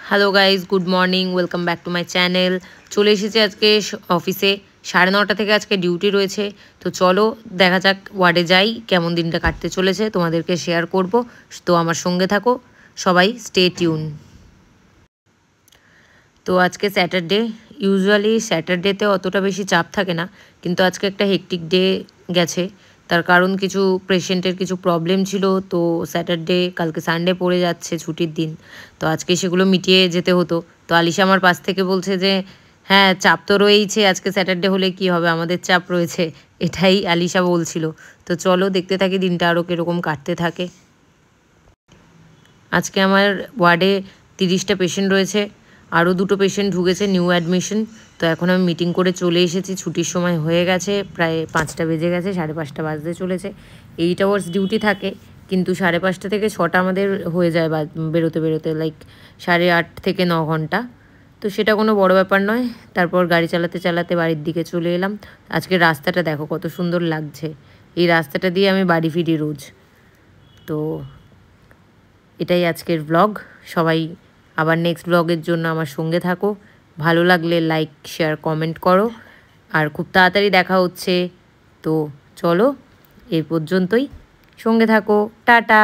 Hello guys, good morning, welcome back to my channel. চলে এসেছি আজকে অফিসে। 9:30 থেকে আজকে ডিউটি রয়েছে। তো চলো দেখা যাক ওয়ার্ডে যাই, কেমন দিনটা কাটতে চলেছে তোমাদেরকে শেয়ার করব। তো আমার সঙ্গে থাকো, সবাই স্টে টিউন। তো আজকে স্যাটারডে। ইউজুয়ালি স্যাটারডেতে অতটা বেশি চাপ থাকে না, কিন্তু আজকে একটা হেকটিক ডে গেছে। তার কারণ কিছু পেশেন্টের কিছু প্রবলেম ছিল। তো স্যাটারডে, কালকে সানডে পড়ে যাচ্ছে ছুটির দিন, তো আজকে সেগুলো মিটিয়ে যেতে হতো। তো আলিশা আমার পাশ থেকে বলছে যে হ্যাঁ, চাপ তো রয়েইছে, আজকে স্যাটারডে হলে কি হবে, আমাদের চাপ রয়েছে। এটাই আলিশা বলছিল। তো চলো দেখতে থাকি দিনটা আরও কীরকম কাটতে থাকে। আজকে আমার ওয়ার্ডে 30টা পেশেন্ট রয়েছে, আরও 2টো পেশেন্ট ঢুকেছে, নিউ অ্যাডমিশন। তো এখন আমি মিটিং করে চলে এসেছি, ছুটির সময় হয়ে গেছে, প্রায় 5টা বেজে গেছে, 5:30 বাজতে চলেছে। 8 আওয়ার্স ডিউটি থাকে, কিন্তু 5:30 থেকে 6টা আমাদের হয়ে যায় বা বেরোতে বেরোতে, লাইক 8:30 থেকে 9 ঘন্টা। তো সেটা কোনো বড় ব্যাপার নয়। তারপর গাড়ি চালাতে চালাতে বাড়ির দিকে চলে এলাম। আজকে রাস্তাটা দেখো কত সুন্দর লাগছে। এই রাস্তাটা দিয়ে আমি বাড়ি ফিরি রোজ। তো এটাই আজকের ব্লগ। সবাই আবার নেক্সট ব্লগের জন্য আমার সঙ্গে থাকো। ভালো লাগলে লাইক, শেয়ার, কমেন্ট করো। আর খুব তাড়াতাড়ি দেখা হচ্ছে। তো চলো এই পর্যন্তই, সঙ্গে থাকো, টাটা।